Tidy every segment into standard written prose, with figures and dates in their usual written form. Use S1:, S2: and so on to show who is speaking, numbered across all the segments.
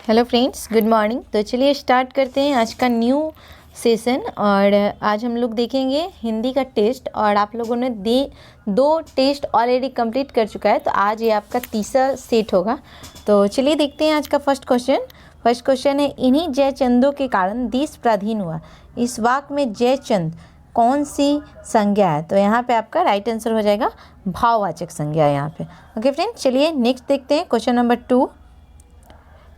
S1: Hello friends, good morning. तो चलिए start करते हैं आज का न्यू सेशन। और आज हम लोग देखेंगे हिंदी का टेस्ट। और आप लोगों ने दो टेस्ट ऑलरेडी कंप्लीट कर चुका है, तो आज ये आपका तीसरा सेट होगा। तो चलिए देखते हैं आज का फर्स्ट क्वेश्चन है, इन्हीं जयचंदों के कारण देश पराधीन हुआ। इस वाक्य में जयचंद कौन सी संज्ञा है? तो यहाँ पे आपका राइट आंसर हो जाएगा भाववाचक संज्ञा यहाँ पे। ओके फ्रेंड्स, चलिए नेक्स्ट देखते हैं क्वेश्चन नंबर 2।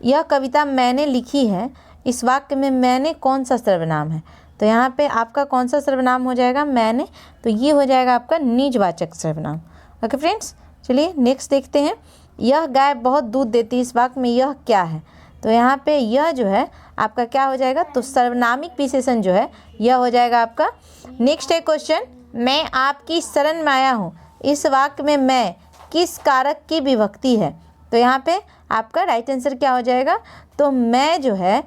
S1: यह कविता मैंने लिखी है। इस वाक्य में मैंने कौन सा सर्वनाम है? तो यहाँ पे आपका कौन सा सर्वनाम हो जाएगा? मैंने। तो ये हो जाएगा आपका निजवाचक सर्वनाम। ओके फ्रेंड्स, चलिए नेक्स्ट देखते हैं। यह गाय बहुत दूध देती है। इस वाक्य में यह क्या है? तो यहाँ पे यह जो है आपका क्या हो जाएगा? तो सर्वनामिक विशेषण जो है यह हो जाएगा आपका। नेक्स्ट है क्वेश्चन, मैं आपकी शरण में आया हूँ। इस वाक्य में मैं किस कारक की विभक्ति है? तो यहाँ पे आपका राइट आंसर क्या हो जाएगा? तो मैं जो है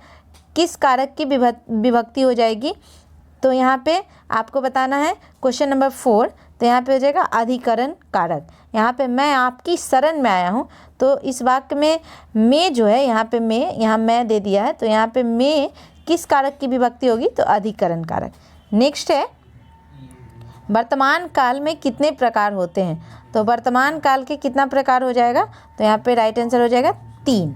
S1: किस कारक की विभक्ति हो जाएगी? तो यहाँ पे आपको बताना है क्वेश्चन नंबर 4। तो यहाँ पे हो जाएगा अधिकरण कारक। यहाँ पे मैं आपकी शरण में आया हूँ, तो इस वाक्य में मैं जो है यहाँ पे यहाँ मैं दे दिया है, तो यहाँ पे मैं किस कारक की विभक्ति होगी? तो अधिकरण कारक। नेक्स्ट है, वर्तमान काल में कितने प्रकार होते हैं? तो वर्तमान काल के कितना प्रकार हो जाएगा? तो यहाँ पे राइट आंसर हो जाएगा 3।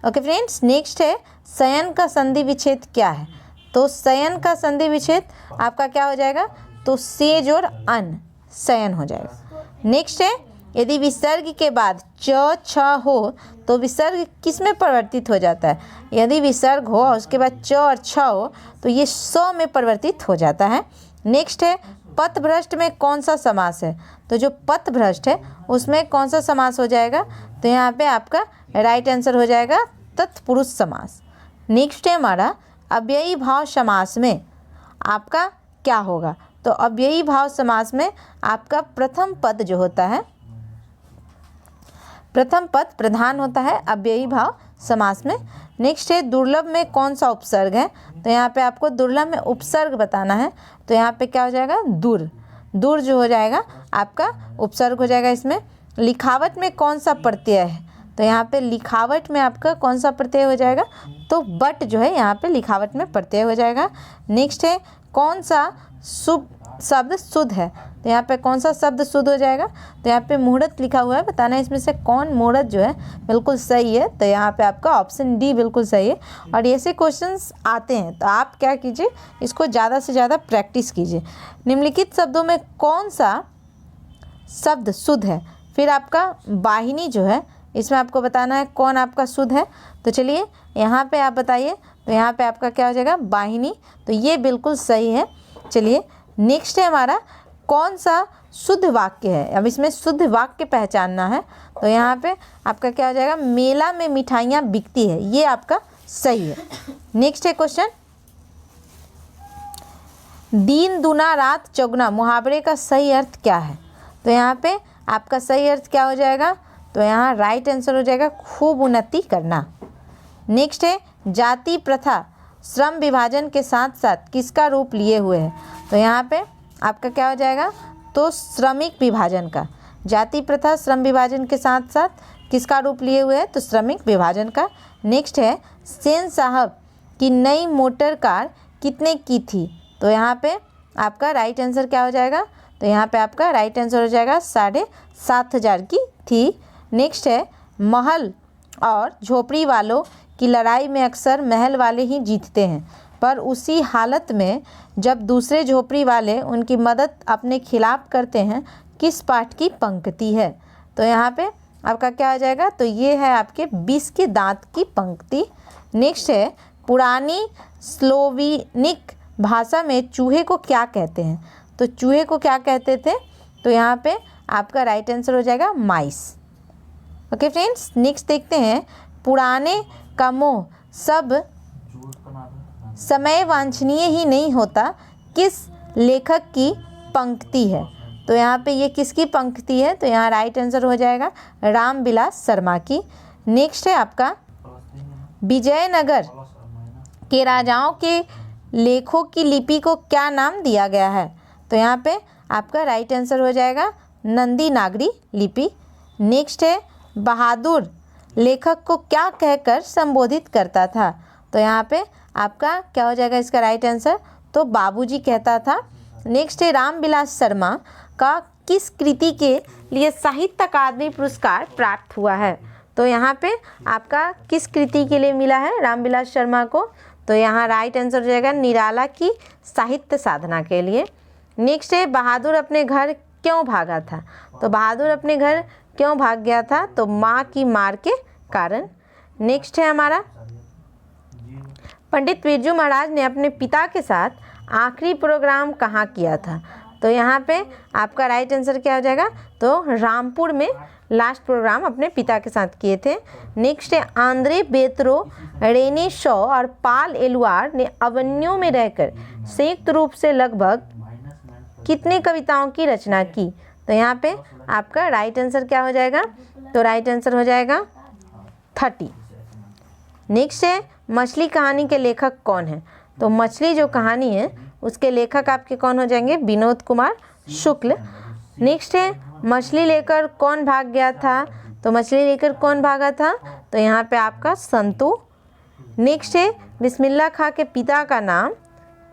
S1: ओके फ्रेंड्स, नेक्स्ट है, शयन का संधि विच्छेद क्या है? तो शयन का संधि विच्छेद आपका क्या हो जाएगा? तो सेज और अन, शयन हो जाएगा। नेक्स्ट है, यदि विसर्ग के बाद च छ हो तो विसर्ग किस में परिवर्तित हो जाता है? यदि विसर्ग हो और उसके बाद च और छ हो तो ये स में परिवर्तित हो जाता है। नेक्स्ट है, पथभ्रष्ट में कौन सा समास है? तो जो पथभ्रष्ट है उसमें कौन सा समास हो जाएगा? तो यहाँ पे आपका राइट आंसर हो जाएगा तत्पुरुष समास। नेक्स्ट है हमारा, अव्ययी भाव समास में आपका क्या होगा? तो अव्ययी भाव समास में आपका प्रथम पद जो होता है, प्रथम पद प्रधान होता है अव्ययी भाव समास में। नेक्स्ट है, दुर्लभ में कौन सा उपसर्ग है? तो यहाँ पे आपको दुर्लभ में उपसर्ग बताना है। तो यहाँ पे क्या हो जाएगा? दूर जो हो जाएगा आपका उपसर्ग हो जाएगा इसमें। लिखावट में कौन सा प्रत्यय है? तो यहाँ पे लिखावट में आपका कौन सा प्रत्यय हो जाएगा? तो बट जो है यहाँ पे लिखावट में प्रत्यय हो जाएगा। नेक्स्ट है, कौन सा शब्द शुद्ध है? तो यहाँ पे कौन सा शब्द शुद्ध हो जाएगा? तो यहाँ पे मुहूर्त लिखा हुआ है, बताना है इसमें से कौन मुहूर्त जो है बिल्कुल सही है। तो यहाँ पे आपका ऑप्शन डी बिल्कुल सही है। और ऐसे क्वेश्चंस आते हैं तो आप क्या कीजिए, इसको ज़्यादा से ज़्यादा प्रैक्टिस कीजिए। निम्नलिखित शब्दों में कौन सा शब्द शुद्ध है? फिर आपका वाहिनी जो है इसमें आपको बताना है कौन आपका शुद्ध है। तो चलिए यहाँ पे आप बताइए। तो यहाँ पे आपका क्या हो जाएगा? वाहिनी। तो ये बिल्कुल सही है। चलिए नेक्स्ट है हमारा, कौन सा शुद्ध वाक्य है? अब इसमें शुद्ध वाक्य पहचानना है। तो यहाँ पे आपका क्या हो जाएगा? मेला में मिठाइयाँ बिकती है, ये आपका सही है। नेक्स्ट है क्वेश्चन, दिन दुना रात चौगुना मुहावरे का सही अर्थ क्या है? तो यहाँ पे आपका सही अर्थ क्या हो जाएगा? तो यहाँ राइट आंसर हो जाएगा खूब उन्नति करना। नेक्स्ट है, जाति प्रथा श्रम विभाजन के साथ साथ किसका रूप लिए हुए है? तो यहाँ पे आपका क्या हो जाएगा? तो श्रमिक विभाजन का। जाति प्रथा श्रम विभाजन के साथ साथ किसका रूप लिए हुए है? तो श्रमिक विभाजन का। नेक्स्ट है, सेन साहब की नई मोटर कार कितने की थी? तो यहाँ पे आपका राइट आंसर क्या हो जाएगा? तो यहाँ पे आपका राइट आंसर हो जाएगा 7,500 की थी। नेक्स्ट है, महल और झोपड़ी वालों की लड़ाई में अक्सर महल वाले ही जीतते हैं, पर उसी हालत में जब दूसरे झोपड़ी वाले उनकी मदद अपने खिलाफ करते हैं, किस पाठ की पंक्ति है? तो यहाँ पे आपका क्या हो जाएगा? तो ये है आपके 20 के दांत की पंक्ति। नेक्स्ट है, पुरानी स्लोवीनिक भाषा में चूहे को क्या कहते हैं? तो चूहे को क्या कहते थे? तो यहाँ पे आपका राइट आंसर हो जाएगा माइस। ओके फ्रेंड्स, नेक्स्ट देखते हैं, पुराने का मोह सब समय वांछनीय ही नहीं होता, किस लेखक की पंक्ति है? तो यहाँ पे ये किसकी पंक्ति है? तो यहाँ राइट आंसर हो जाएगा रामविलास शर्मा की। नेक्स्ट है आपका, विजयनगर के राजाओं के लेखों की लिपि को क्या नाम दिया गया है? तो यहाँ पे आपका राइट आंसर हो जाएगा नंदी नागरी लिपि। नेक्स्ट है, बहादुर लेखक को क्या कहकर संबोधित करता था? तो यहाँ पे आपका क्या हो जाएगा इसका राइट आंसर? तो बाबूजी कहता था। नेक्स्ट है रामविलास शर्मा का किस कृति के लिए साहित्य अकादमी पुरस्कार प्राप्त हुआ है? तो यहाँ पे आपका किस कृति के लिए मिला है रामविलास शर्मा को? तो यहाँ राइट आंसर हो जाएगा निराला की साहित्य साधना के लिए। नेक्स्ट है बहादुर अपने घर क्यों भागा था? तो बहादुर अपने घर क्यों भाग गया था? तो माँ की मार के कारण। नेक्स्ट है हमारा पंडित बिरजू महाराज ने अपने पिता के साथ आखिरी प्रोग्राम कहाँ किया था? तो यहाँ पे आपका राइट आंसर क्या हो जाएगा? तो रामपुर में लास्ट प्रोग्राम अपने पिता के साथ किए थे। नेक्स्ट है आंद्रे बेत्रो, रेने शॉ और पाल एलुआर ने अवन्यों में रहकर संयुक्त रूप से लगभग कितनी कविताओं की रचना की? तो यहाँ पे आपका राइट आंसर क्या हो जाएगा? तो राइट आंसर हो जाएगा 30। नेक्स्ट है मछली कहानी के लेखक कौन है? तो मछली जो कहानी है उसके लेखक आपके कौन हो जाएंगे? विनोद कुमार शुक्ल। नेक्स्ट है मछली लेकर कौन भाग गया था? तो मछली लेकर कौन भागा था? तो यहाँ पे आपका संतू। नेक्स्ट है बिस्मिल्लाह खां के पिता का नाम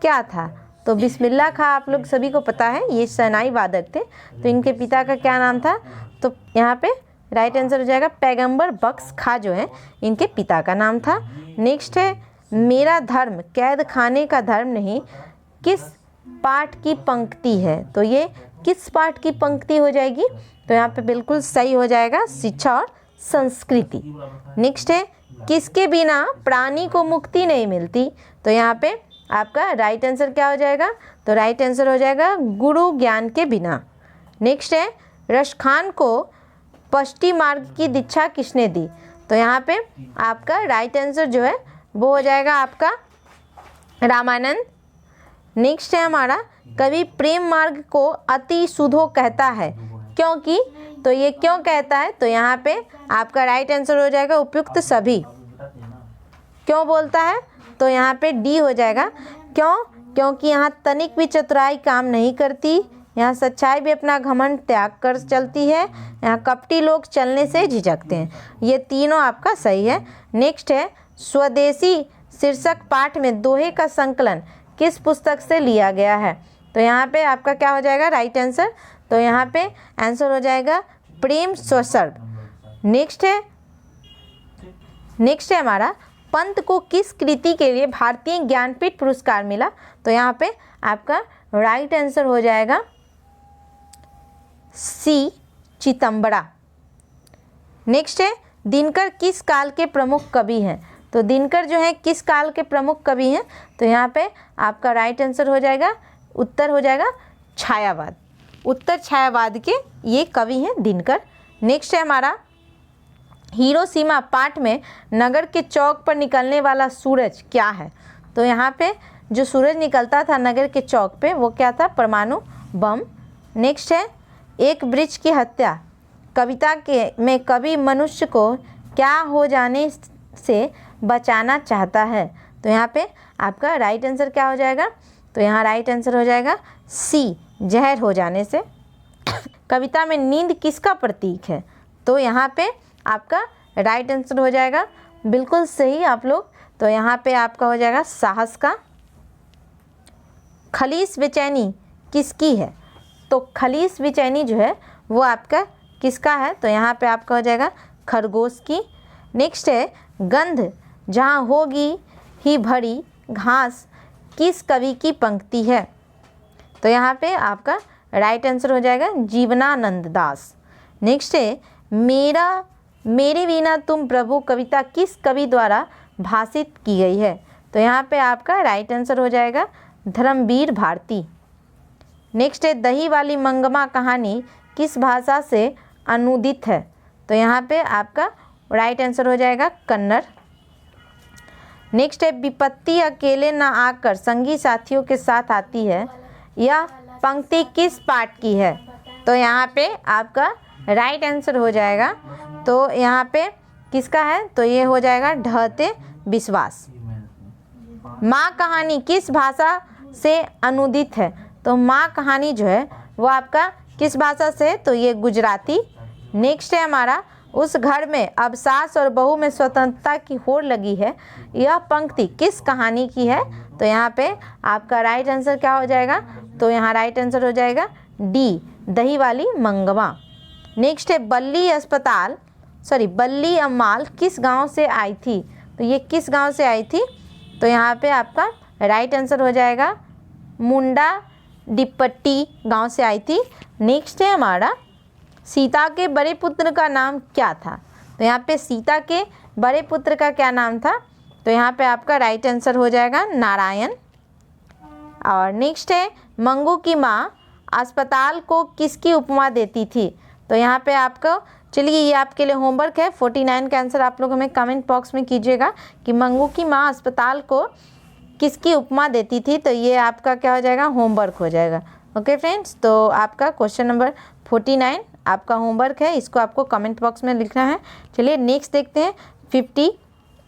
S1: क्या था? तो बिस्मिल्लाह खां आप लोग सभी को पता है ये शहनाई वादक थे, तो इनके पिता का क्या नाम था? तो यहाँ पे राइट आंसर हो जाएगा पैगंबर बख्श खां जो है इनके पिता का नाम था। नेक्स्ट है मेरा धर्म कैद खाने का धर्म नहीं किस पाठ की पंक्ति है? तो ये किस पाठ की पंक्ति हो जाएगी? तो यहाँ पे बिल्कुल सही हो जाएगा शिक्षा और संस्कृति। नेक्स्ट है किसके बिना प्राणी को मुक्ति नहीं मिलती? तो यहाँ पे आपका राइट आंसर क्या हो जाएगा? तो राइट आंसर हो जाएगा गुरु ज्ञान के बिना। नेक्स्ट है रसखान को पष्टी मार्ग की दीक्षा किसने दी? तो यहाँ पे आपका राइट आंसर जो है वो हो जाएगा आपका रामानंद। नेक्स्ट है हमारा कवि प्रेम मार्ग को अति सुधो कहता है क्योंकि? तो ये क्यों कहता है? तो यहाँ पे आपका राइट आंसर हो जाएगा उपयुक्त सभी। क्यों बोलता है? तो यहाँ पे डी हो जाएगा। क्यों? क्योंकि यहाँ तनिक भी चतुराई काम नहीं करती, यहाँ सच्चाई भी अपना घमंड त्याग कर चलती है, यहाँ कपटी लोग चलने से झिझकते हैं। ये तीनों आपका सही है। नेक्स्ट है स्वदेशी शीर्षक पाठ में दोहे का संकलन किस पुस्तक से लिया गया है? तो यहाँ पे आपका क्या हो जाएगा राइट आंसर? तो यहाँ पे आंसर हो जाएगा प्रेम स्वसर्ग। नेक्स्ट है हमारा पंत को किस कृति के लिए भारतीय ज्ञानपीठ पुरस्कार मिला? तो यहाँ पे आपका राइट आंसर हो जाएगा सी चितंबरा। नेक्स्ट है दिनकर किस काल के प्रमुख कवि हैं? तो दिनकर जो है किस काल के प्रमुख कवि हैं? तो यहाँ पे आपका राइट आंसर हो जाएगा, उत्तर हो जाएगा छायावाद। उत्तर छायावाद के ये कवि हैं दिनकर। नेक्स्ट है हमारा हिरोशिमा पाठ में नगर के चौक पर निकलने वाला सूरज क्या है? तो यहाँ पे जो सूरज निकलता था नगर के चौक पे वो क्या था? परमाणु बम। नेक्स्ट है एक वृक्ष की हत्या कविता के में कवि मनुष्य को क्या हो जाने से बचाना चाहता है? तो यहाँ पे आपका राइट आंसर क्या हो जाएगा? तो यहाँ राइट आंसर हो जाएगा सी जहर हो जाने से। कविता में नींद किसका प्रतीक है? तो यहाँ पे आपका राइट आंसर हो जाएगा बिल्कुल सही आप लोग। तो यहाँ पे आपका हो जाएगा साहस का। खलीस बेचैनी किसकी है? तो खलीस बेचैनी जो है वो आपका किसका है? तो यहाँ पे आपका हो जाएगा खरगोश की। नेक्स्ट है गंध जहाँ होगी ही भरी घास किस कवि की पंक्ति है? तो यहाँ पे आपका राइट आंसर हो जाएगा जीवनानंद दास। नेक्स्ट है मेरे बिना तुम प्रभु कविता किस कवि द्वारा भाषित की गई है? तो यहाँ पे आपका राइट आंसर हो जाएगा धर्मवीर भारती। नेक्स्ट है दही वाली मंगमा कहानी किस भाषा से अनुदित है? तो यहाँ पे आपका राइट आंसर हो जाएगा कन्नड़। नेक्स्ट है विपत्ति अकेले न आकर संगी साथियों के साथ आती है, यह पंक्ति किस पाठ की है? तो यहाँ पे आपका राइट आंसर हो जाएगा, तो यहाँ पे किसका है? तो ये हो जाएगा ढहते विश्वास। माँ कहानी किस भाषा से अनुदित है? तो माँ कहानी जो है वो आपका किस भाषा से? तो ये गुजराती। नेक्स्ट है हमारा उस घर में अब सास और बहू में स्वतंत्रता की होड़ लगी है, यह पंक्ति किस कहानी की है? तो यहाँ पे आपका राइट आंसर क्या हो जाएगा? तो यहाँ राइट आंसर हो जाएगा डी, दही वाली मंगवा। नेक्स्ट है बल्ली अम्माल किस गांव से आई थी? तो ये किस गांव से आई थी? तो यहाँ पे आपका राइट आंसर हो जाएगा मुंडा डिपट्टी गांव से आई थी। नेक्स्ट है हमारा सीता के बड़े पुत्र का नाम क्या था? तो यहाँ पे सीता के बड़े पुत्र का क्या नाम था? तो यहाँ पे आपका राइट आंसर हो जाएगा नारायण। और नेक्स्ट है मंगू की माँ अस्पताल को किसकी उपमा देती थी? तो यहाँ पे आपको, चलिए ये आपके लिए होमवर्क है, 49 का आंसर आप लोग हमें कमेंट बॉक्स में कीजिएगा कि मंगू की माँ अस्पताल को किसकी उपमा देती थी। तो ये आपका क्या हो जाएगा? होमवर्क हो जाएगा। ओके फ्रेंड्स, तो आपका क्वेश्चन नंबर 49 आपका होमवर्क है, इसको आपको कमेंट बॉक्स में लिखना है। चलिए नेक्स्ट देखते हैं 50,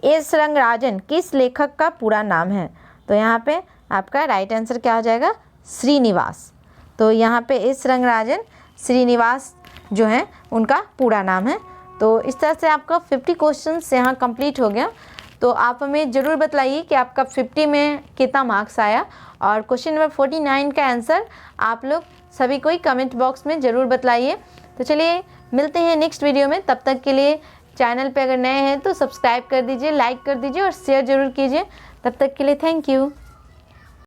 S1: एस रंगराजन किस लेखक का पूरा नाम है? तो यहाँ पे आपका राइट आंसर क्या हो जाएगा? श्रीनिवास। तो यहाँ पे एस रंगराजन श्रीनिवास जो हैं उनका पूरा नाम है। तो इस तरह से आपका 50 क्वेश्चंस यहाँ कंप्लीट हो गया। तो आप हमें ज़रूर बताइए कि आपका 50 में कितना मार्क्स आया, और क्वेश्चन नंबर 49 का आंसर आप लोग सभी को ही कमेंट बॉक्स में ज़रूर बताइए। तो चलिए मिलते हैं नेक्स्ट वीडियो में, तब तक के लिए चैनल पे अगर नए हैं तो सब्सक्राइब कर दीजिए, लाइक कर दीजिए और शेयर ज़रूर कीजिए। तब तक के लिए थैंक यू।